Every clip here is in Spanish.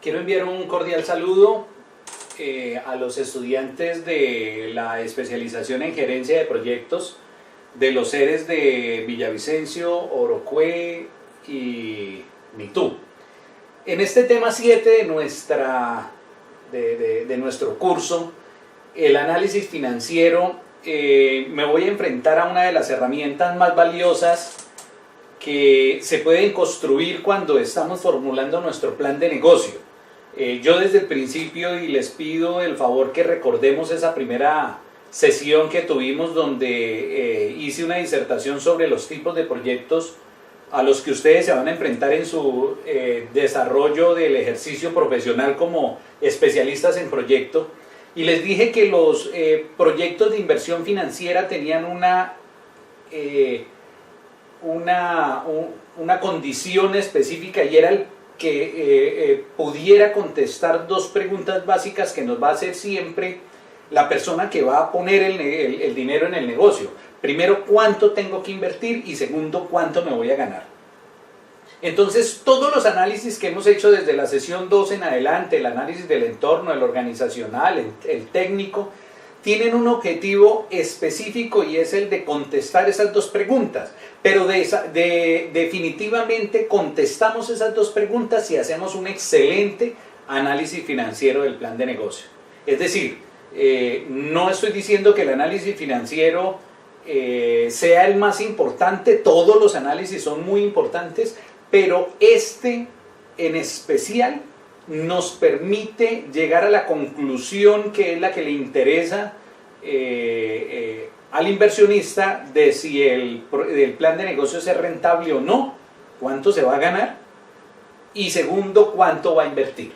Quiero enviar un cordial saludo a los estudiantes de la especialización en gerencia de proyectos de los sedes de Villavicencio, Orocue y Mitú. En este tema 7 de nuestro curso, el análisis financiero, me voy a enfrentar a una de las herramientas más valiosas que se pueden construir cuando estamos formulando nuestro plan de negocio. Yo desde el principio, y les pido el favor que recordemos esa primera sesión que tuvimos donde hice una disertación sobre los tipos de proyectos a los que ustedes se van a enfrentar en su desarrollo del ejercicio profesional como especialistas en proyecto, y les dije que los proyectos de inversión financiera tenían una condición específica, y era el que pudiera contestar dos preguntas básicas que nos va a hacer siempre la persona que va a poner el dinero en el negocio. Primero, ¿cuánto tengo que invertir? Y segundo, ¿cuánto me voy a ganar? Entonces, todos los análisis que hemos hecho desde la sesión 2 en adelante, el análisis del entorno, el organizacional, el técnico, tienen un objetivo específico, y es el de contestar esas dos preguntas. Pero definitivamente contestamos esas dos preguntas si hacemos un excelente análisis financiero del plan de negocio. Es decir, no estoy diciendo que el análisis financiero sea el más importante, todos los análisis son muy importantes, pero este en especial nos permite llegar a la conclusión que es la que le interesa al inversionista, de si el plan de negocios es rentable o no, cuánto se va a ganar, y segundo, cuánto va a invertir.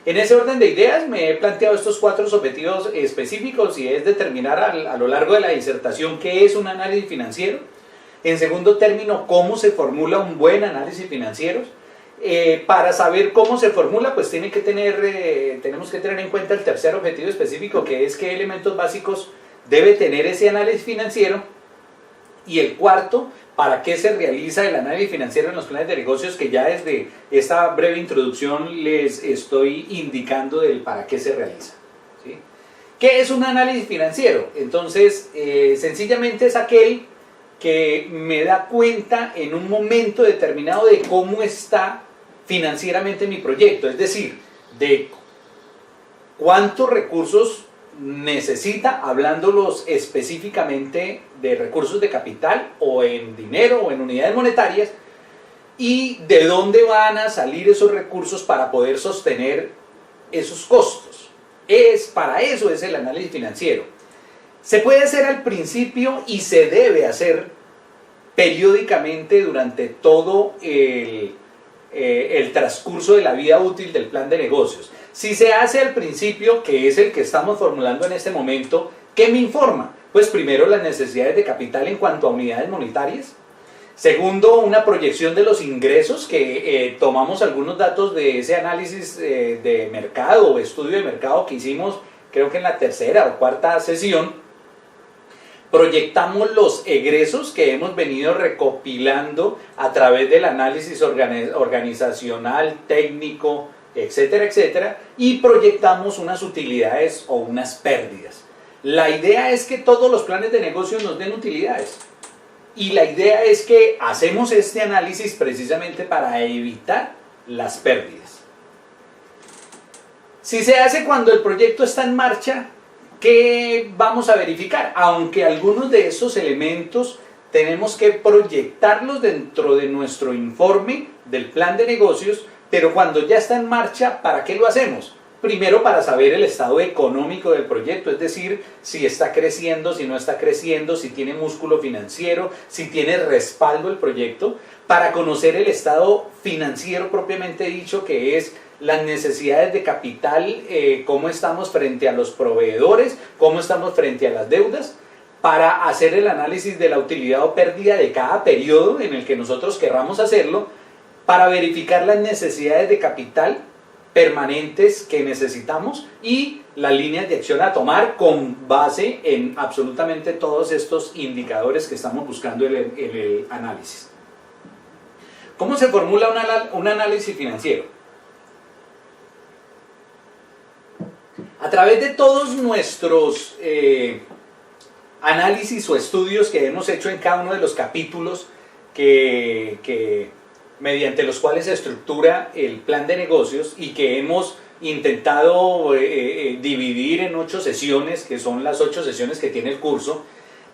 En ese orden de ideas me he planteado estos 4 objetivos específicos, y es determinar a lo largo de la disertación qué es un análisis financiero. En segundo término, cómo se formula un buen análisis financiero. Para saber cómo se formula, pues tenemos que tener en cuenta el tercer objetivo específico, que es qué elementos básicos debe tener ese análisis financiero. Y el cuarto, para qué se realiza el análisis financiero en los planes de negocios, que ya desde esta breve introducción les estoy indicando del para qué se realiza, ¿sí? ¿Qué es un análisis financiero? Entonces, sencillamente es aquel que me da cuenta en un momento determinado de cómo está financieramente mi proyecto, es decir, de cuántos recursos necesita, hablándolos específicamente de recursos de capital o en dinero o en unidades monetarias, y de dónde van a salir esos recursos para poder sostener esos costos. Para eso es el análisis financiero. Se puede hacer al principio y se debe hacer periódicamente durante todo el transcurso de la vida útil del plan de negocios. Si se hace al principio, que es el que estamos formulando en este momento, ¿qué me informa? Pues primero, las necesidades de capital en cuanto a unidades monetarias. Segundo, una proyección de los ingresos, que tomamos algunos datos de ese análisis de mercado o estudio de mercado que hicimos, creo que en la tercera o cuarta sesión. Proyectamos los egresos que hemos venido recopilando a través del análisis organizacional, técnico, etcétera, etcétera, y proyectamos unas utilidades o unas pérdidas. La idea es que todos los planes de negocio nos den utilidades, y la idea es que hacemos este análisis precisamente para evitar las pérdidas. Si se hace cuando el proyecto está en marcha, ¿qué vamos a verificar? Aunque algunos de esos elementos tenemos que proyectarlos dentro de nuestro informe del plan de negocios, pero cuando ya está en marcha, ¿para qué lo hacemos? Primero, para saber el estado económico del proyecto, es decir, si está creciendo, si no está creciendo, si tiene músculo financiero, si tiene respaldo el proyecto, para conocer el estado financiero propiamente dicho, que es las necesidades de capital, cómo estamos frente a los proveedores, cómo estamos frente a las deudas, para hacer el análisis de la utilidad o pérdida de cada periodo en el que nosotros querramos hacerlo, para verificar las necesidades de capital permanentes que necesitamos y las líneas de acción a tomar con base en absolutamente todos estos indicadores que estamos buscando en el análisis. ¿Cómo se formula un análisis financiero? través de todos nuestros análisis o estudios que hemos hecho en cada uno de los capítulos mediante los cuales se estructura el plan de negocios y que hemos intentado dividir en 8 sesiones, que son las 8 sesiones que tiene el curso,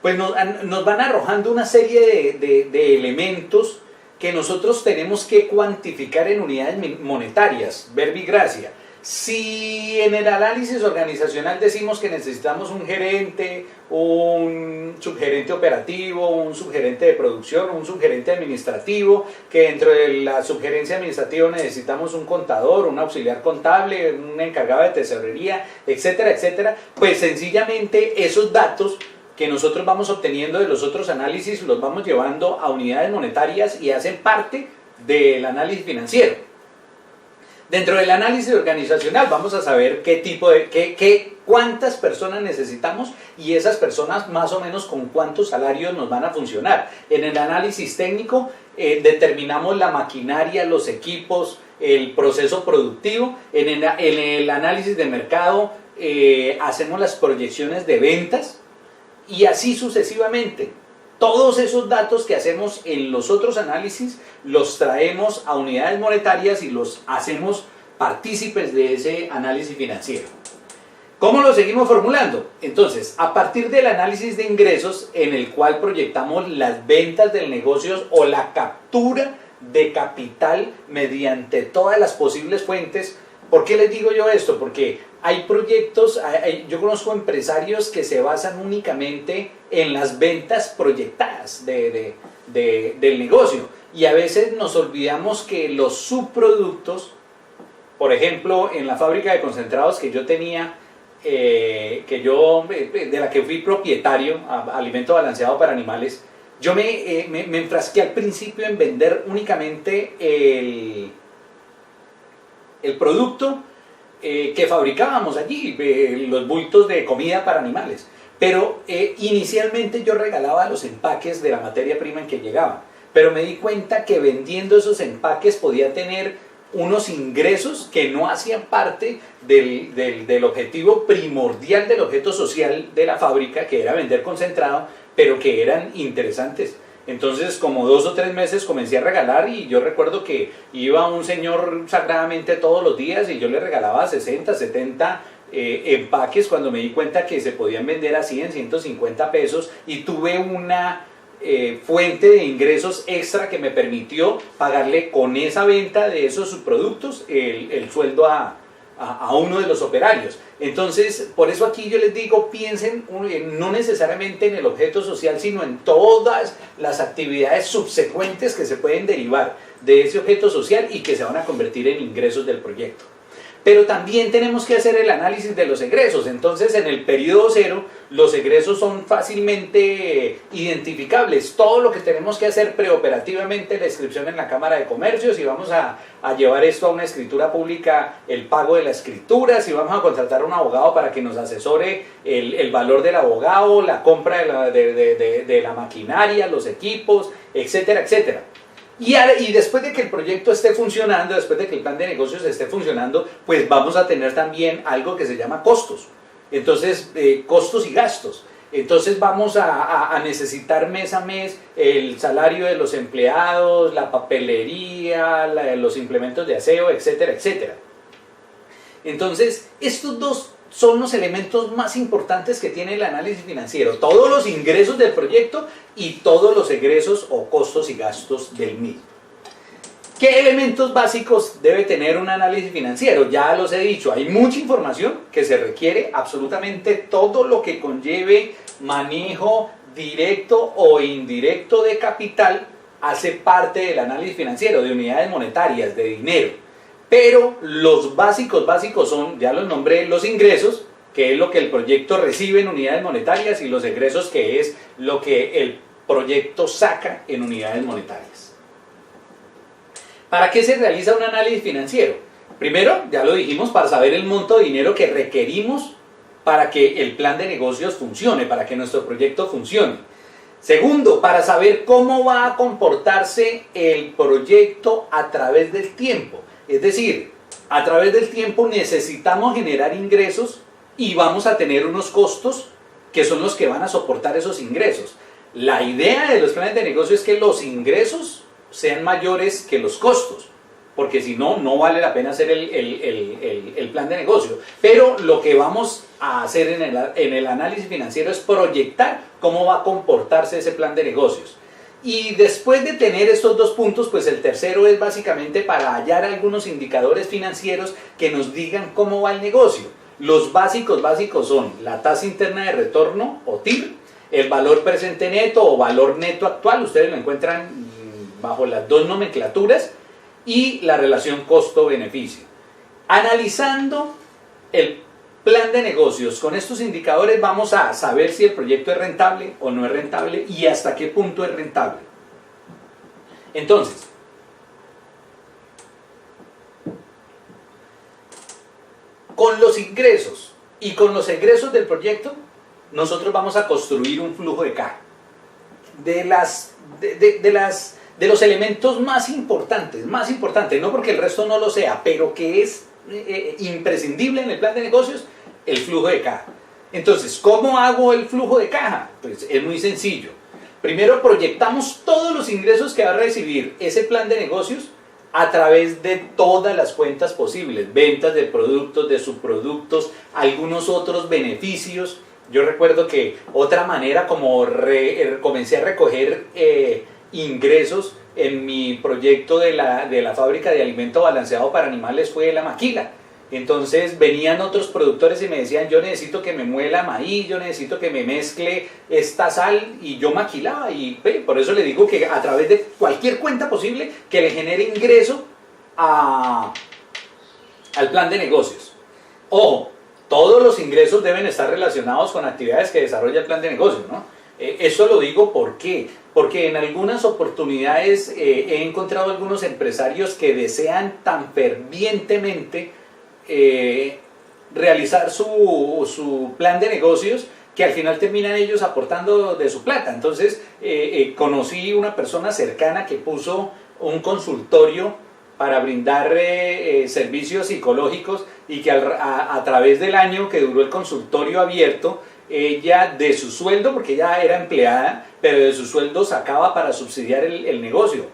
pues nos van arrojando una serie de elementos que nosotros tenemos que cuantificar en unidades monetarias, verbigracia. Si en el análisis organizacional decimos que necesitamos un gerente, un subgerente operativo, un subgerente de producción, un subgerente administrativo, que dentro de la subgerencia administrativa necesitamos un contador, un auxiliar contable, un encargado de tesorería, etcétera, etcétera, pues sencillamente esos datos que nosotros vamos obteniendo de los otros análisis los vamos llevando a unidades monetarias y hacen parte del análisis financiero. Dentro del análisis organizacional vamos a saber cuántas personas necesitamos y esas personas más o menos con cuántos salarios nos van a funcionar. En el análisis técnico determinamos la maquinaria, los equipos, el proceso productivo. En el análisis de mercado hacemos las proyecciones de ventas y así sucesivamente. Todos esos datos que hacemos en los otros análisis los traemos a unidades monetarias y los hacemos partícipes de ese análisis financiero. ¿Cómo lo seguimos formulando? Entonces, a partir del análisis de ingresos en el cual proyectamos las ventas del negocio o la captura de capital mediante todas las posibles fuentes. ¿Por qué les digo yo esto? Porque hay proyectos, yo conozco empresarios que se basan únicamente en las ventas proyectadas del negocio y a veces nos olvidamos que los subproductos, por ejemplo, en la fábrica de concentrados que yo tenía, de la que fui propietario, alimento balanceado para animales, yo me enfrasqué al principio en vender únicamente el producto que fabricábamos allí, los bultos de comida para animales. Pero inicialmente yo regalaba los empaques de la materia prima en que llegaba. Pero me di cuenta que vendiendo esos empaques podía tener unos ingresos que no hacían parte del objetivo primordial del objeto social de la fábrica, que era vender concentrado, pero que eran interesantes. Entonces, como 2 o 3 meses comencé a regalar y yo recuerdo que iba un señor sagradamente todos los días y yo le regalaba 60, 70 empaques cuando me di cuenta que se podían vender a 100, 150 pesos y tuve una fuente de ingresos extra que me permitió pagarle con esa venta de esos subproductos el sueldo a uno de los operarios. Entonces, por eso aquí yo les digo, piensen no necesariamente en el objeto social, sino en todas las actividades subsecuentes que se pueden derivar de ese objeto social y que se van a convertir en ingresos del proyecto. Pero también tenemos que hacer el análisis de los egresos. Entonces, en el periodo cero, los egresos son fácilmente identificables. Todo lo que tenemos que hacer preoperativamente, la inscripción en la Cámara de Comercio, si vamos a llevar esto a una escritura pública, el pago de la escritura, si vamos a contratar a un abogado para que nos asesore el valor del abogado, la compra de la maquinaria, los equipos, etcétera, etcétera. Y después de que el proyecto esté funcionando, después de que el plan de negocios esté funcionando, pues vamos a tener también algo que se llama costos. Entonces, costos y gastos. Entonces vamos a necesitar mes a mes el salario de los empleados, la papelería, los implementos de aseo, etcétera, etcétera. Entonces, estos dos son los elementos más importantes que tiene el análisis financiero. Todos los ingresos del proyecto y todos los egresos o costos y gastos del mismo. ¿Qué elementos básicos debe tener un análisis financiero? Ya los he dicho, hay mucha información que se requiere, absolutamente todo lo que conlleve manejo directo o indirecto de capital hace parte del análisis financiero, de unidades monetarias, de dinero. Pero los básicos son, ya los nombré, los ingresos, que es lo que el proyecto recibe en unidades monetarias, y los egresos, que es lo que el proyecto saca en unidades monetarias. ¿Para qué se realiza un análisis financiero? Primero, ya lo dijimos, para saber el monto de dinero que requerimos para que el plan de negocios funcione, para que nuestro proyecto funcione. Segundo, para saber cómo va a comportarse el proyecto a través del tiempo. Es decir, a través del tiempo necesitamos generar ingresos y vamos a tener unos costos que son los que van a soportar esos ingresos. La idea de los planes de negocio es que los ingresos sean mayores que los costos, porque si no, no vale la pena hacer el plan de negocio. Pero lo que vamos a hacer en el análisis financiero es proyectar cómo va a comportarse ese plan de negocios. Y después de tener estos dos puntos, pues el tercero es básicamente para hallar algunos indicadores financieros que nos digan cómo va el negocio. Los básicos son la tasa interna de retorno o TIR, el valor presente neto o valor neto actual, ustedes lo encuentran bajo las dos nomenclaturas, y la relación costo-beneficio. Analizando el plan de negocios con estos indicadores vamos a saber si el proyecto es rentable o no es rentable y hasta qué punto es rentable. Entonces, con los ingresos y con los egresos del proyecto, nosotros vamos a construir un flujo de caja. De los elementos más importantes, no porque el resto no lo sea, pero que es imprescindible en el plan de negocios, el flujo de caja. Entonces, ¿cómo hago el flujo de caja? Pues es muy sencillo. Primero proyectamos todos los ingresos que va a recibir ese plan de negocios a través de todas las cuentas posibles, ventas de productos, de subproductos, algunos otros beneficios. Yo recuerdo que otra manera como comencé a recoger ingresos en mi proyecto de la fábrica de alimento balanceado para animales fue la maquila. Entonces venían otros productores y me decían, yo necesito que me muela maíz, yo necesito que me mezcle esta sal, y yo maquilaba, y por eso le digo que a través de cualquier cuenta posible que le genere ingreso al plan de negocios. Ojo, todos los ingresos deben estar relacionados con actividades que desarrolla el plan de negocios, ¿no? Eso lo digo ¿por qué? Porque en algunas oportunidades he encontrado algunos empresarios que desean tan fervientemente realizar su plan de negocios que al final terminan ellos aportando de su plata. Entonces conocí una persona cercana que puso un consultorio para brindar servicios psicológicos, y que a través del año que duró el consultorio abierto, ella de su sueldo, porque ella era empleada, pero de su sueldo sacaba para subsidiar el negocio.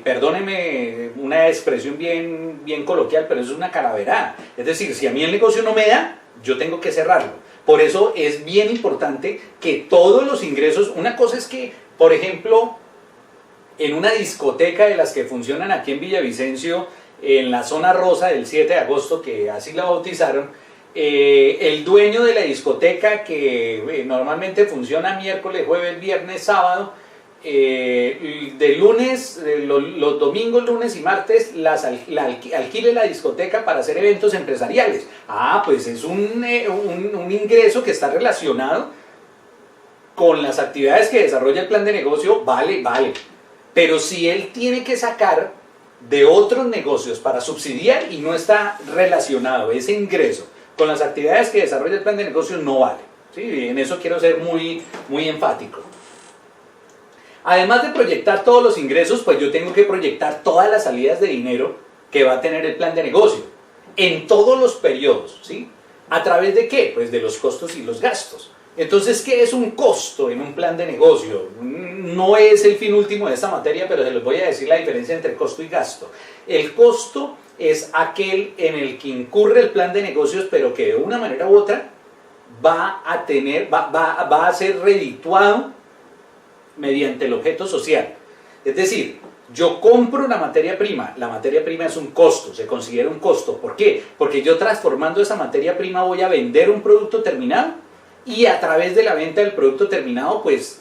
Perdóneme una expresión bien coloquial, pero eso es una calaverada. Es decir, si a mí el negocio no me da, yo tengo que cerrarlo. Por eso es bien importante que todos los ingresos, una cosa es que, por ejemplo, en una discoteca de las que funcionan aquí en Villavicencio, en la zona rosa del 7 de agosto, que así la bautizaron, el dueño de la discoteca, que normalmente funciona miércoles, jueves, viernes, sábado, de lunes, los domingos, lunes y martes, alquile la discoteca para hacer eventos empresariales. Pues es un ingreso que está relacionado con las actividades que desarrolla el plan de negocio, vale. Pero si él tiene que sacar de otros negocios para subsidiar y no está relacionado ese ingreso con las actividades que desarrolla el plan de negocios, no vale. ¿Sí? En eso quiero ser muy enfático. Además de proyectar todos los ingresos, pues yo tengo que proyectar todas las salidas de dinero que va a tener el plan de negocio, en todos los periodos, ¿sí? ¿A través de qué? Pues de los costos y los gastos. Entonces, ¿qué es un costo en un plan de negocio? No es el fin último de esta materia, pero se les voy a decir la diferencia entre costo y gasto. El costo es aquel en el que incurre el plan de negocios, pero que de una manera u otra va a ser redituado mediante el objeto social. Es decir, yo compro una materia prima, la materia prima es un costo, se considera un costo. ¿Por qué? Porque yo transformando esa materia prima voy a vender un producto terminado, y a través de la venta del producto terminado pues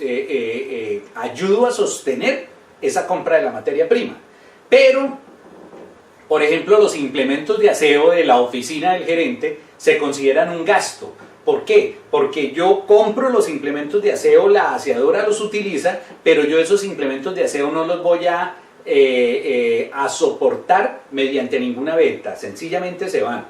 ayudo a sostener esa compra de la materia prima. Pero, por ejemplo, los implementos de aseo de la oficina del gerente se consideran un gasto. ¿Por qué? Porque yo compro los implementos de aseo, la aseadora los utiliza, pero yo esos implementos de aseo no los voy a soportar mediante ninguna venta, sencillamente se van.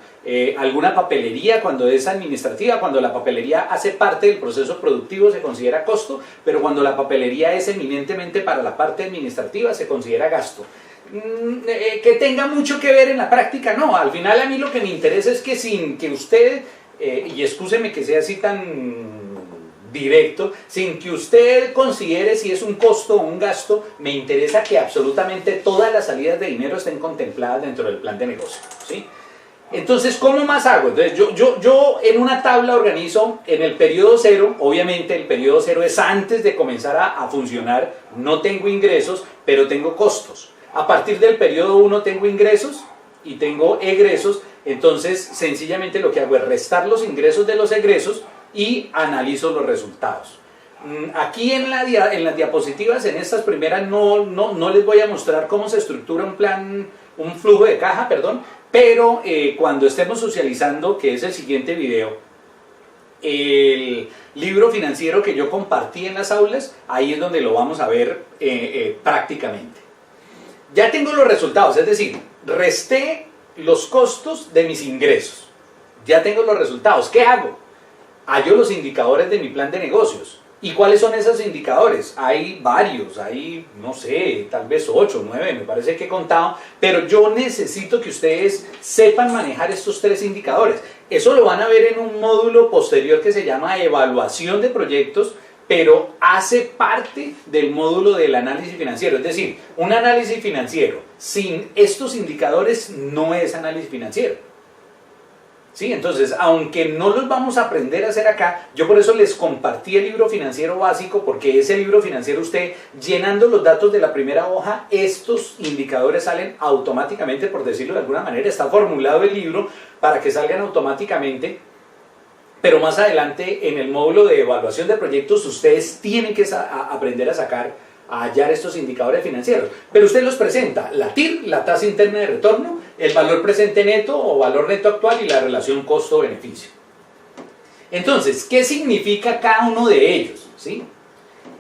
Alguna papelería, cuando es administrativa, cuando la papelería hace parte del proceso productivo, se considera costo, pero cuando la papelería es eminentemente para la parte administrativa, se considera gasto. Que tenga mucho que ver en la práctica, no. Al final a mí lo que me interesa es que sin que usted y excúseme que sea así tan directo, sin que usted considere si es un costo o un gasto, me interesa que absolutamente todas las salidas de dinero estén contempladas dentro del plan de negocio, ¿sí? Entonces, ¿cómo más hago? Entonces, yo en una tabla organizo en el periodo cero. Obviamente el periodo cero es antes de comenzar a funcionar. No tengo ingresos, pero tengo costos. A partir del periodo 1 tengo ingresos y tengo egresos. Entonces, sencillamente lo que hago es restar los ingresos de los egresos y analizo los resultados. Aquí en las diapositivas, en estas primeras, no les voy a mostrar cómo se estructura un flujo de caja, perdón, pero cuando estemos socializando, que es el siguiente video, el libro financiero que yo compartí en las aulas, ahí es donde lo vamos a ver prácticamente. Ya tengo los resultados, es decir, resté los costos de mis ingresos. Ya tengo los resultados. ¿Qué hago? Hallo los indicadores de mi plan de negocios. ¿Y cuáles son esos indicadores? Hay varios, hay, no sé, tal vez 8, 9, me parece que he contado, pero yo necesito que ustedes sepan manejar estos 3 indicadores. Eso lo van a ver en un módulo posterior que se llama evaluación de proyectos, pero hace parte del módulo del análisis financiero. Es decir, un análisis financiero sin estos indicadores no es análisis financiero. ¿Sí? Entonces, aunque no los vamos a aprender a hacer acá, yo por eso les compartí el libro financiero básico, porque ese libro financiero, usted llenando los datos de la primera hoja, estos indicadores salen automáticamente, por decirlo de alguna manera. Está formulado el libro para que salgan automáticamente, pero más adelante en el módulo de evaluación de proyectos ustedes tienen que aprender a hallar estos indicadores financieros, pero usted los presenta: la TIR, la tasa interna de retorno, el valor presente neto o valor neto actual y la relación costo-beneficio. Entonces, ¿qué significa cada uno de ellos? ¿Sí?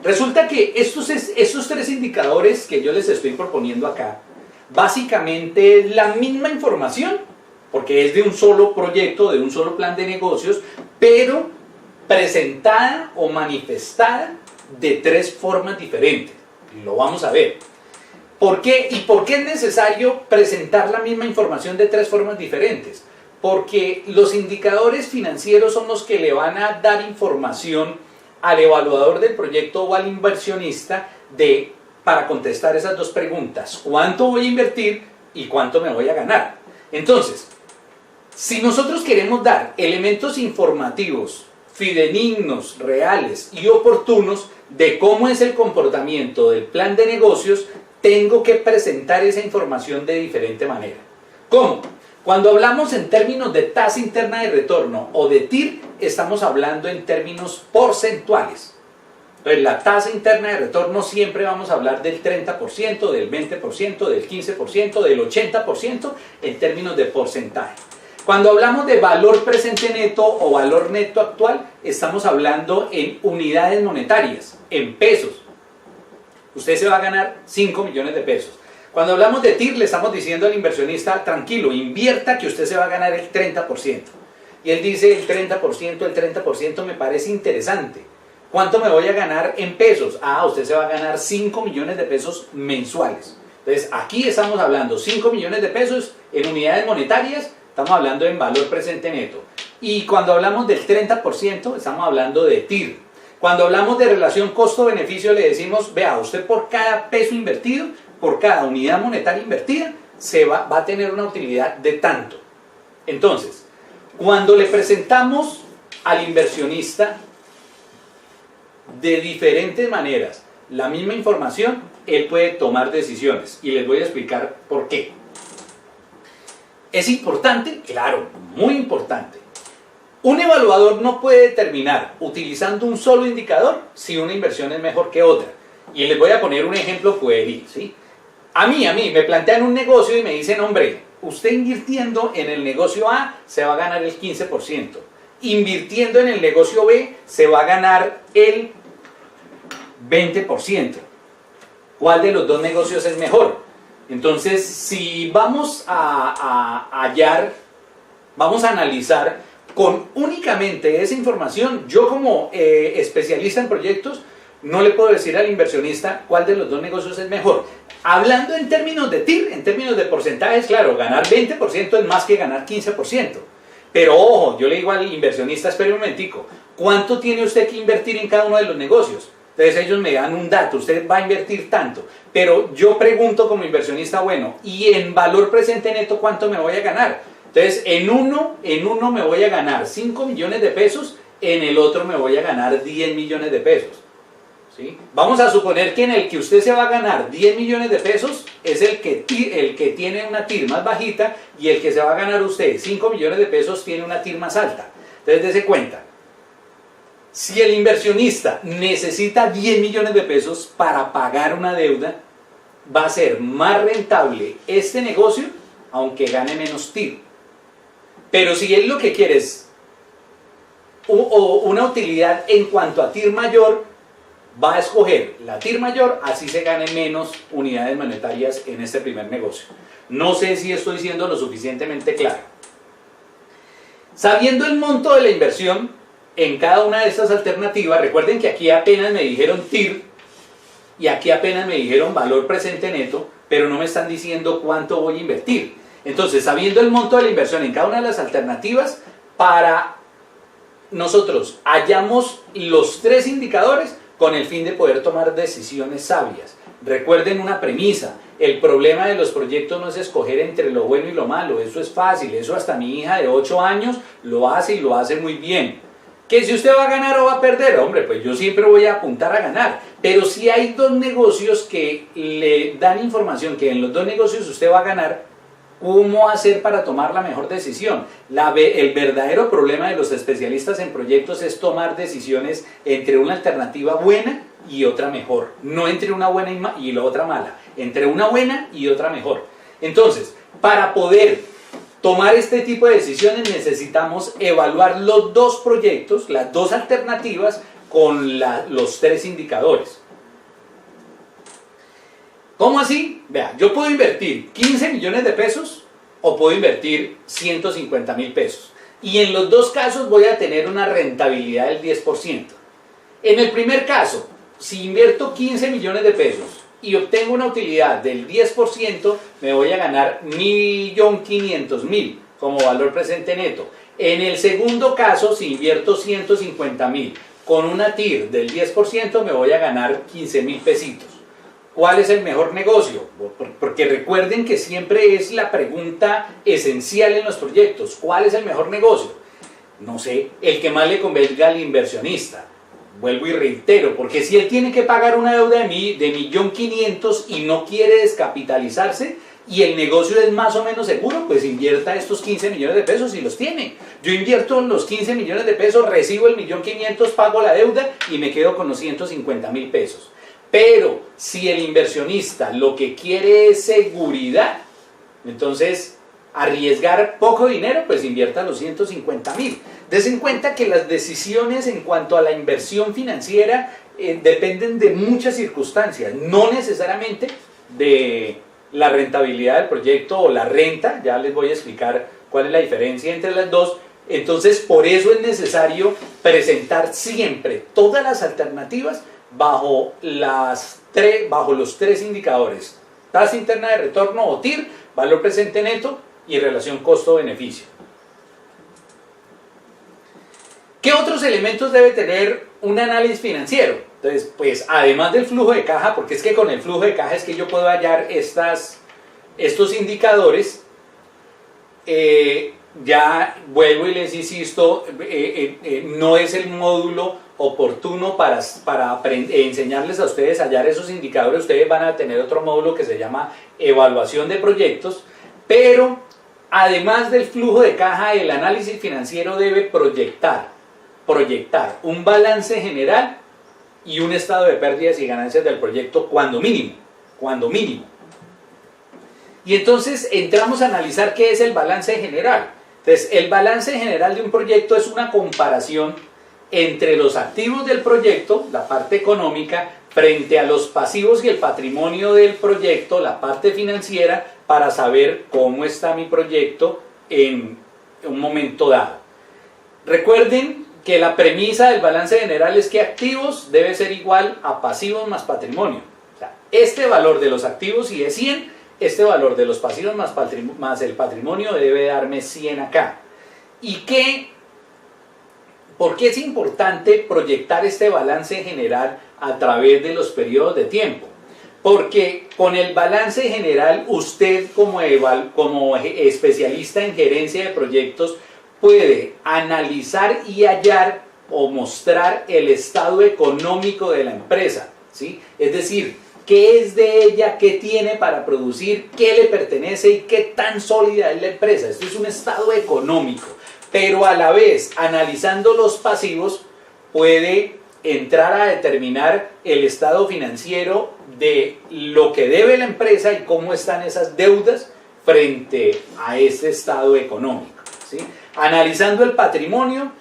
Resulta que estos 3 indicadores que yo les estoy proponiendo acá, básicamente es la misma información, porque es de un solo proyecto, de un solo plan de negocios, pero presentada o manifestada de 3 formas diferentes. Lo vamos a ver. ¿Por qué? ¿Y por qué es necesario presentar la misma información de 3 formas diferentes? Porque los indicadores financieros son los que le van a dar información al evaluador del proyecto o al inversionista para contestar esas 2 preguntas: ¿cuánto voy a invertir y cuánto me voy a ganar? Entonces, si nosotros queremos dar elementos informativos fidedignos, reales y oportunos de cómo es el comportamiento del plan de negocios, tengo que presentar esa información de diferente manera. ¿Cómo? Cuando hablamos en términos de tasa interna de retorno o de TIR, estamos hablando en términos porcentuales. Entonces, la tasa interna de retorno siempre vamos a hablar del 30%, del 20%, del 15%, del 80% en términos de porcentaje. Cuando hablamos de valor presente neto o valor neto actual, estamos hablando en unidades monetarias, en pesos. Usted se va a ganar 5 millones de pesos. Cuando hablamos de TIR, le estamos diciendo al inversionista: tranquilo, invierta que usted se va a ganar el 30%. Y él dice: el 30% me parece interesante. ¿Cuánto me voy a ganar en pesos? Usted se va a ganar 5 millones de pesos mensuales. Entonces, aquí estamos hablando 5 millones de pesos en unidades monetarias. Estamos hablando en valor presente neto. Y cuando hablamos del 30%, estamos hablando de TIR. Cuando hablamos de relación costo-beneficio, le decimos: vea, usted por cada peso invertido, por cada unidad monetaria invertida, va a tener una utilidad de tanto. Entonces, cuando le presentamos al inversionista de diferentes maneras la misma información, él puede tomar decisiones. Y les voy a explicar por qué. ¿Es importante? Claro, muy importante. Un evaluador no puede determinar utilizando un solo indicador si una inversión es mejor que otra. Y les voy a poner un ejemplo pueril, ¿sí? A mí me plantean un negocio y me dicen: hombre, usted invirtiendo en el negocio A se va a ganar el 15%. Invirtiendo en el negocio B se va a ganar el 20%. ¿Cuál de los 2 negocios es mejor? Entonces, si vamos a analizar con únicamente esa información, yo como especialista en proyectos no le puedo decir al inversionista cuál de los 2 negocios es mejor. Hablando en términos de TIR, en términos de porcentajes, claro, ganar 20% es más que ganar 15%. Pero ojo, yo le digo al inversionista, espere un momentico, ¿cuánto tiene usted que invertir en cada uno de los negocios? Entonces ellos me dan un dato, usted va a invertir tanto, pero yo pregunto como inversionista, bueno, ¿y en valor presente neto cuánto me voy a ganar? Entonces en uno me voy a ganar 5 millones de pesos, en el otro me voy a ganar 10 millones de pesos. ¿Sí? Vamos a suponer que en el que usted se va a ganar 10 millones de pesos es el que tiene una TIR más bajita, y el que se va a ganar usted 5 millones de pesos tiene una TIR más alta. Entonces dése cuenta, si el inversionista necesita 10 millones de pesos para pagar una deuda, va a ser más rentable este negocio aunque gane menos TIR. Pero si él lo que quiere es una utilidad en cuanto a TIR mayor, va a escoger la TIR mayor, así se gane menos unidades monetarias en este primer negocio. No sé si estoy siendo lo suficientemente claro. Sabiendo el monto de la inversión en cada una de estas alternativas, recuerden que aquí apenas me dijeron TIR y aquí apenas me dijeron valor presente neto, pero no me están diciendo cuánto voy a invertir. Entonces, sabiendo el monto de la inversión en cada una de las alternativas, para nosotros hallamos los tres indicadores con el fin de poder tomar decisiones sabias. Recuerden una premisa: el problema de los proyectos no es escoger entre lo bueno y lo malo, eso es fácil, eso hasta mi hija de 8 años lo hace y lo hace muy bien. Que si usted va a ganar o va a perder, hombre, pues yo siempre voy a apuntar a ganar. Pero si hay dos negocios que le dan información que en los dos negocios usted va a ganar, ¿cómo hacer para tomar la mejor decisión? El verdadero problema de los especialistas en proyectos es tomar decisiones entre una alternativa buena y otra mejor. No entre una buena y la otra mala, entre una buena y otra mejor. Entonces, para poder tomar este tipo de decisiones necesitamos evaluar los dos proyectos, las dos alternativas, con los tres indicadores. ¿Cómo así? Vea, yo puedo invertir 15 millones de pesos o puedo invertir 150.000 pesos. Y en los dos casos voy a tener una rentabilidad del 10%. En el primer caso, si invierto 15 millones de pesos y obtengo una utilidad del 10%, me voy a ganar 1.500.000 como valor presente neto. En el segundo caso, si invierto 150.000 con una TIR del 10%, me voy a ganar 15.000 pesitos. ¿Cuál es el mejor negocio? Porque recuerden que siempre es la pregunta esencial en los proyectos. ¿Cuál es el mejor negocio? No sé, el que más le convenga al inversionista. Vuelvo y reitero, porque si él tiene que pagar una deuda de 1.500.000 y no quiere descapitalizarse y el negocio es más o menos seguro, pues invierta estos 15 millones de pesos y los tiene. Yo invierto los 15 millones de pesos, recibo el 1.500.000, pago la deuda y me quedo con los 150.000 pesos. Pero si el inversionista lo que quiere es seguridad, entonces arriesgar poco dinero, pues invierta los 150.000. Des en cuenta que las decisiones en cuanto a la inversión financiera dependen de muchas circunstancias, no necesariamente de la rentabilidad del proyecto o la renta. Ya les voy a explicar cuál es la diferencia entre las dos. Entonces, por eso es necesario presentar siempre todas las alternativas bajo los tres indicadores: tasa interna de retorno o TIR, valor presente neto y relación costo-beneficio. ¿Qué otros elementos debe tener un análisis financiero? Entonces, pues además del flujo de caja, porque es que con el flujo de caja es que yo puedo hallar estos indicadores. Ya vuelvo y les insisto, no es el módulo oportuno para enseñarles a ustedes a hallar esos indicadores. Ustedes van a tener otro módulo que se llama evaluación de proyectos, pero además del flujo de caja, el análisis financiero debe proyectar un balance general y un estado de pérdidas y ganancias del proyecto cuando mínimo. Y entonces entramos a analizar qué es el balance general. Entonces, el balance general de un proyecto es una comparación entre los activos del proyecto, la parte económica, frente a los pasivos y el patrimonio del proyecto, la parte financiera, para saber cómo está mi proyecto en un momento dado. Recuerden que la premisa del balance general es que activos debe ser igual a pasivos más patrimonio. O sea, este valor de los activos, si es 100, este valor de los pasivos más el patrimonio debe darme 100 acá. ¿Y por qué es importante proyectar este balance general a través de los periodos de tiempo? Porque con el balance general usted como especialista en gerencia de proyectos puede analizar y hallar o mostrar el estado económico de la empresa, ¿sí? Es decir, qué es de ella, qué tiene para producir, qué le pertenece y qué tan sólida es la empresa. Esto es un estado económico, pero a la vez, analizando los pasivos, puede entrar a determinar el estado financiero de lo que debe la empresa y cómo están esas deudas frente a ese estado económico, ¿sí? Analizando el patrimonio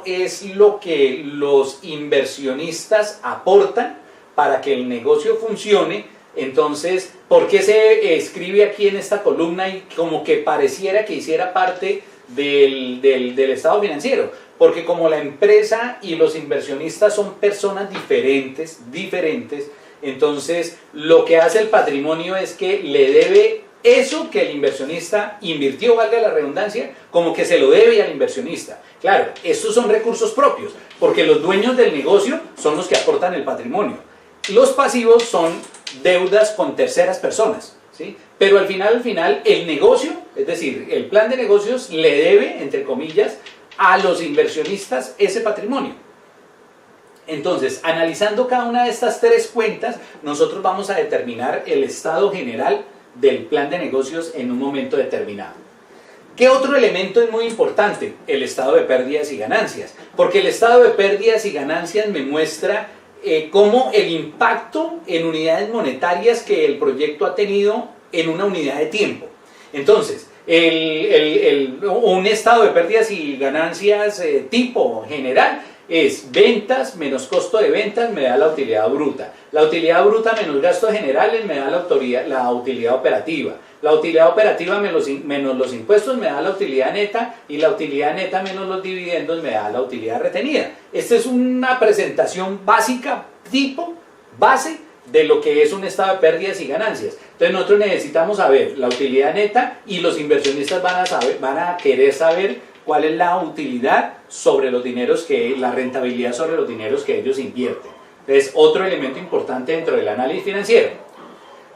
es lo que los inversionistas aportan para que el negocio funcione. Entonces, ¿por qué se escribe aquí en esta columna y como que pareciera que hiciera parte del estado financiero? Porque como la empresa y los inversionistas son personas diferentes, entonces lo que hace el patrimonio es que le debe eso que el inversionista invirtió, valga la redundancia, como que se lo debe al inversionista. Claro, estos son recursos propios, porque los dueños del negocio son los que aportan el patrimonio. Los pasivos son deudas con terceras personas, ¿sí? Pero al final, el negocio, es decir, el plan de negocios le debe, entre comillas, a los inversionistas ese patrimonio. Entonces, analizando cada una de estas tres cuentas, nosotros vamos a determinar el estado general del plan de negocios en un momento determinado. ¿Qué otro elemento es muy importante? El estado de pérdidas y ganancias, porque el estado de pérdidas y ganancias me muestra cómo el impacto en unidades monetarias que el proyecto ha tenido en una unidad de tiempo. Entonces, un estado de pérdidas y ganancias tipo general es ventas menos costo de ventas me da la utilidad bruta. La utilidad bruta menos gastos generales me da la utilidad operativa. La utilidad operativa menos los impuestos me da la utilidad neta, y la utilidad neta menos los dividendos me da la utilidad retenida. Esta es una presentación básica, tipo, base de lo que es un estado de pérdidas y ganancias. Entonces nosotros necesitamos saber la utilidad neta y los inversionistas van a querer saber cuál es la utilidad sobre los dineros la rentabilidad sobre los dineros que ellos invierten. Entonces, otro elemento importante dentro del análisis financiero.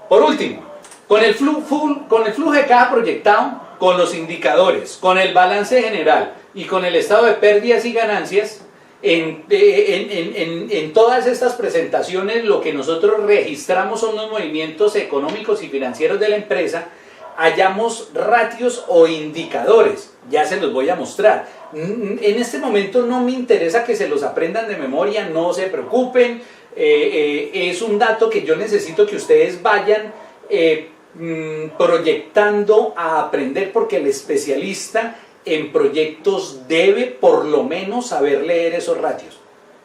Por último, con el flujo de caja proyectado, con los indicadores, con el balance general y con el estado de pérdidas y ganancias, en todas estas presentaciones lo que nosotros registramos son los movimientos económicos y financieros de la empresa. Hallamos ratios o indicadores, ya se los voy a mostrar. En este momento no me interesa que se los aprendan de memoria, no se preocupen, es un dato que yo necesito que ustedes vayan proyectando a aprender, porque el especialista en proyectos debe por lo menos saber leer esos ratios.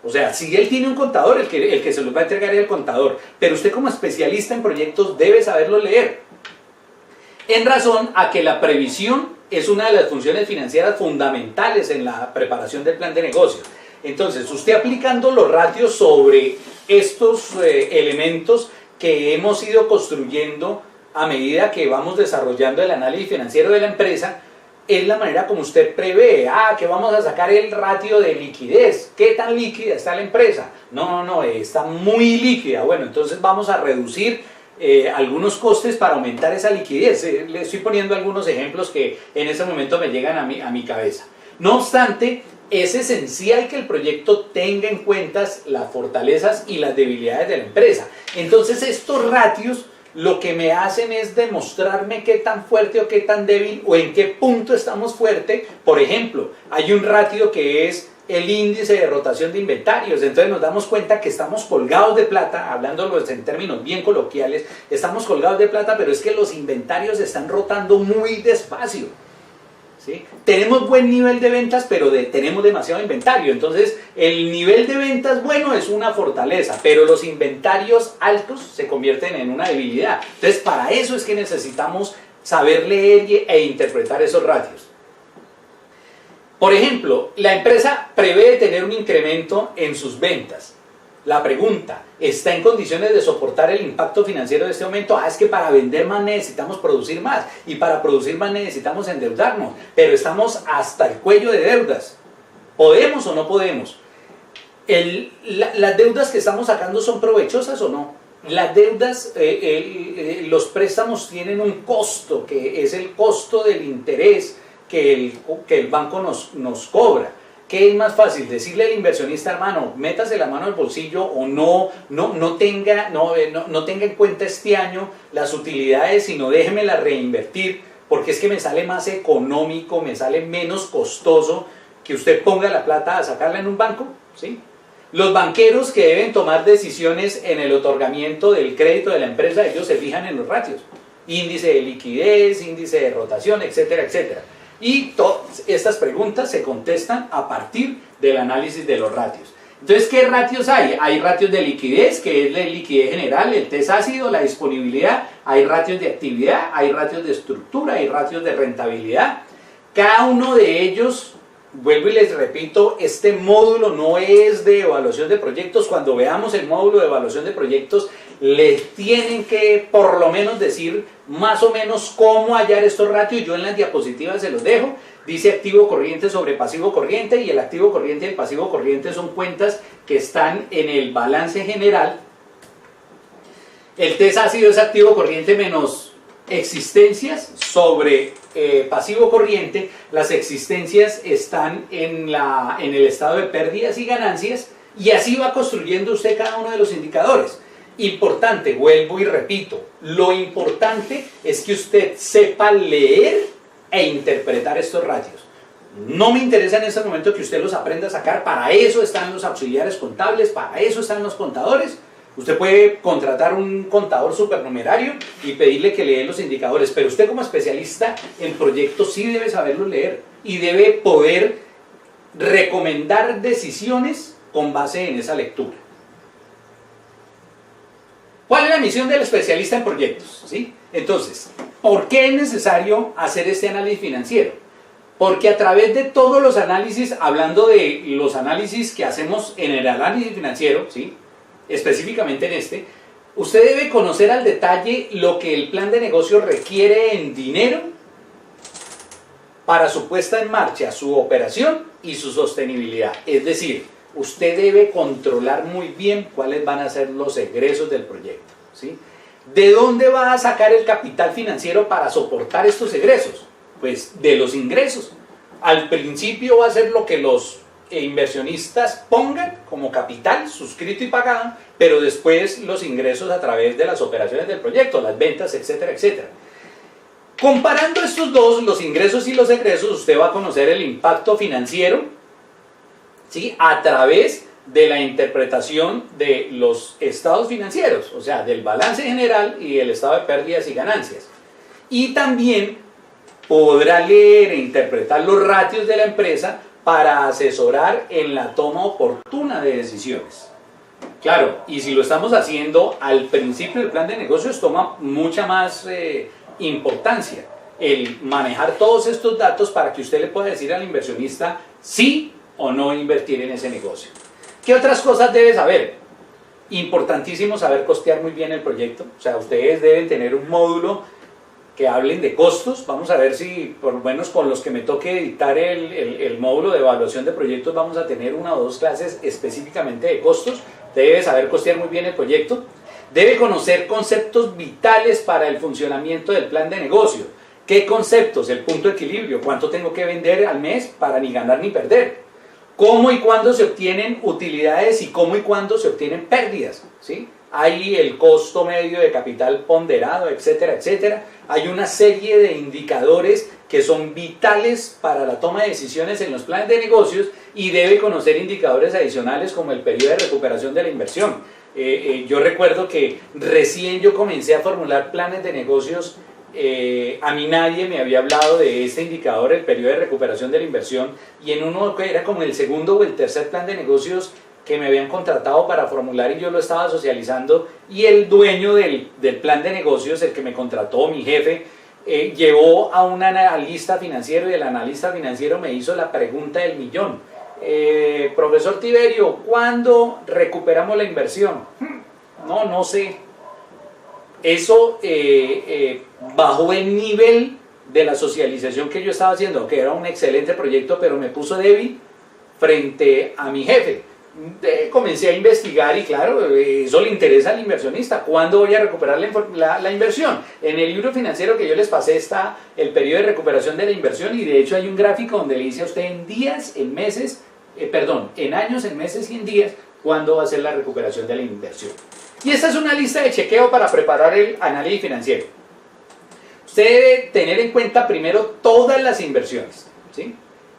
O sea, si él tiene un contador, el que se los va a entregar es el contador, pero usted como especialista en proyectos debe saberlo leer. En razón a que la previsión es una de las funciones financieras fundamentales en la preparación del plan de negocios. Entonces, usted aplicando los ratios sobre estos elementos que hemos ido construyendo a medida que vamos desarrollando el análisis financiero de la empresa, es la manera como usted prevé, que vamos a sacar el ratio de liquidez. ¿Qué tan líquida está la empresa? No, está muy líquida. Bueno, entonces vamos a reducir algunos costes para aumentar esa liquidez. Le estoy poniendo algunos ejemplos que en ese momento me llegan a mi cabeza. No obstante, es esencial que el proyecto tenga en cuenta las fortalezas y las debilidades de la empresa. Entonces estos ratios lo que me hacen es demostrarme qué tan fuerte o qué tan débil o en qué punto estamos fuerte. Por ejemplo, hay un ratio que es el índice de rotación de inventarios. Entonces nos damos cuenta que estamos colgados de plata, hablándolo en términos bien coloquiales, estamos colgados de plata, pero es que los inventarios están rotando muy despacio, ¿sí? Tenemos buen nivel de ventas, pero tenemos demasiado inventario. Entonces el nivel de ventas bueno es una fortaleza, pero los inventarios altos se convierten en una debilidad. Entonces para eso es que necesitamos saber leer e interpretar esos ratios. Por ejemplo, la empresa prevé tener un incremento en sus ventas. La pregunta, ¿está en condiciones de soportar el impacto financiero de este aumento? Es que para vender más necesitamos producir más, y para producir más necesitamos endeudarnos, pero estamos hasta el cuello de deudas. ¿Podemos o no podemos? ¿Las deudas que estamos sacando son provechosas o no? Las deudas, los préstamos tienen un costo, que es el costo del interés que el banco nos cobra. ¿Qué es más fácil? Decirle al inversionista, hermano, métase la mano al bolsillo o no tenga en cuenta este año las utilidades, sino déjemela reinvertir, porque es que me sale más económico, me sale menos costoso que usted ponga la plata a sacarla en un banco, ¿sí? Los banqueros que deben tomar decisiones en el otorgamiento del crédito de la empresa, ellos se fijan en los ratios, índice de liquidez, índice de rotación, etcétera, etcétera. Y todas estas preguntas se contestan a partir del análisis de los ratios. Entonces, ¿qué ratios hay? Hay ratios de liquidez, que es la liquidez general, el test ácido, la disponibilidad, hay ratios de actividad, hay ratios de estructura, hay ratios de rentabilidad. Cada uno de ellos, vuelvo y les repito, este módulo no es de evaluación de proyectos. Cuando veamos el módulo de evaluación de proyectos, les tienen que por lo menos decir más o menos cómo hallar estos ratios. Yo en las diapositivas se los dejo. Dice activo corriente sobre pasivo corriente, y el activo corriente y el pasivo corriente son cuentas que están en el balance general. El test ácido es activo corriente menos existencias sobre pasivo corriente. Las existencias están en el estado de pérdidas y ganancias, y así va construyendo usted cada uno de los indicadores. Importante, vuelvo y repito, lo importante es que usted sepa leer e interpretar estos ratios. No me interesa en este momento que usted los aprenda a sacar, para eso están los auxiliares contables, para eso están los contadores. Usted puede contratar un contador supernumerario y pedirle que lea los indicadores, pero usted como especialista en proyectos sí debe saberlos leer y debe poder recomendar decisiones con base en esa lectura. ¿Cuál es la misión del especialista en proyectos? ¿Sí? Entonces, ¿por qué es necesario hacer este análisis financiero? Porque a través de todos los análisis, hablando de los análisis que hacemos en el análisis financiero, ¿sí?, específicamente en este, usted debe conocer al detalle lo que el plan de negocio requiere en dinero para su puesta en marcha, su operación y su sostenibilidad. Es decir, usted debe controlar muy bien cuáles van a ser los egresos del proyecto, ¿sí? ¿De dónde va a sacar el capital financiero para soportar estos egresos? Pues de los ingresos. Al principio va a ser lo que los inversionistas pongan como capital suscrito y pagado, pero después los ingresos a través de las operaciones del proyecto, las ventas, etcétera, etcétera. Comparando estos dos, los ingresos y los egresos, usted va a conocer el impacto financiero, ¿sí?, a través de la interpretación de los estados financieros, o sea, del balance general y el estado de pérdidas y ganancias. Y también podrá leer e interpretar los ratios de la empresa para asesorar en la toma oportuna de decisiones. Claro, y si lo estamos haciendo al principio del plan de negocios, toma mucha más importancia el manejar todos estos datos para que usted le pueda decir al inversionista sí o no invertir en ese negocio. ¿Qué otras cosas debe saber? Importantísimo saber costear muy bien el proyecto. O sea, ustedes deben tener un módulo que hablen de costos. Vamos a ver si, por lo menos con los que me toque editar el módulo de evaluación de proyectos, vamos a tener una o dos clases específicamente de costos. Debe saber costear muy bien el proyecto. Debe conocer conceptos vitales para el funcionamiento del plan de negocio. ¿Qué conceptos? El punto de equilibrio. ¿Cuánto tengo que vender al mes para ni ganar ni perder? ¿Cómo y cuándo se obtienen utilidades y cómo y cuándo se obtienen pérdidas? ¿Sí? Hay el costo medio de capital ponderado, etcétera, etcétera. Hay una serie de indicadores que son vitales para la toma de decisiones en los planes de negocios, y debe conocer indicadores adicionales como el periodo de recuperación de la inversión. Yo recuerdo que recién yo comencé a formular planes de negocios. A mí nadie me había hablado de este indicador, el periodo de recuperación de la inversión, y en uno que era como el segundo o el tercer plan de negocios que me habían contratado para formular, y yo lo estaba socializando, y el dueño del plan de negocios, el que me contrató, mi jefe, llevó a un analista financiero, y el analista financiero me hizo la pregunta del millón. profesor Tiberio, ¿cuándo recuperamos la inversión? No sé. Eso bajó el nivel de la socialización que yo estaba haciendo, que era un excelente proyecto, pero me puso débil frente a mi jefe. Comencé a investigar y claro, eso le interesa al inversionista. ¿Cuándo voy a recuperar la inversión? En el libro financiero que yo les pasé está el periodo de recuperación de la inversión y de hecho hay un gráfico donde le dice a usted en días, en meses, en años, en meses y en días, cuándo va a ser la recuperación de la inversión. Y esta es una lista de chequeo para preparar el análisis financiero. Usted debe tener en cuenta primero todas las inversiones, ¿sí?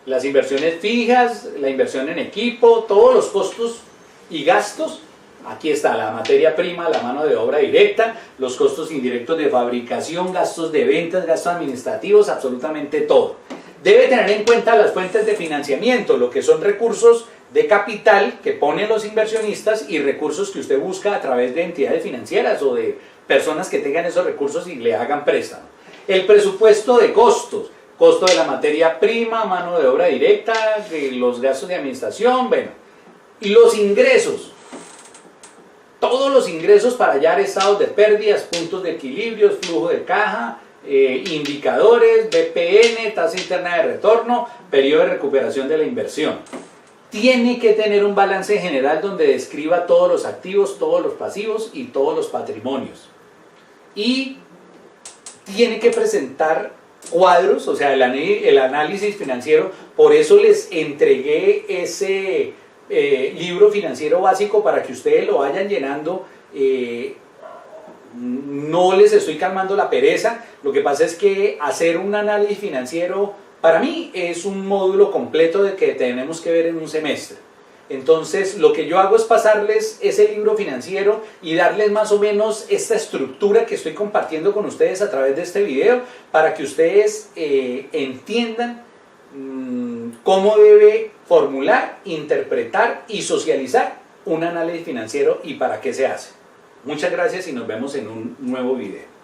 Las inversiones fijas, la inversión en equipo, todos los costos y gastos. Aquí está la materia prima, la mano de obra directa, los costos indirectos de fabricación, gastos de ventas, gastos administrativos, absolutamente todo. Debe tener en cuenta las fuentes de financiamiento, lo que son recursos de capital que ponen los inversionistas y recursos que usted busca a través de entidades financieras o de personas que tengan esos recursos y le hagan préstamo. El presupuesto de costos, costo de la materia prima, mano de obra directa, los gastos de administración, bueno. Y los ingresos, todos los ingresos para hallar estados de pérdidas, puntos de equilibrio, flujo de caja, indicadores, BPN, tasa interna de retorno, periodo de recuperación de la inversión. Tiene que tener un balance general donde describa todos los activos, todos los pasivos y todos los patrimonios. Y tiene que presentar cuadros, o sea, el análisis financiero. Por eso les entregué ese libro financiero básico para que ustedes lo vayan llenando. No les estoy calmando la pereza, lo que pasa es que hacer un análisis financiero para mí es un módulo completo de que tenemos que ver en un semestre. Entonces lo que yo hago es pasarles ese libro financiero y darles más o menos esta estructura que estoy compartiendo con ustedes a través de este video para que ustedes entiendan cómo debe formular, interpretar y socializar un análisis financiero y para qué se hace. Muchas gracias y nos vemos en un nuevo video.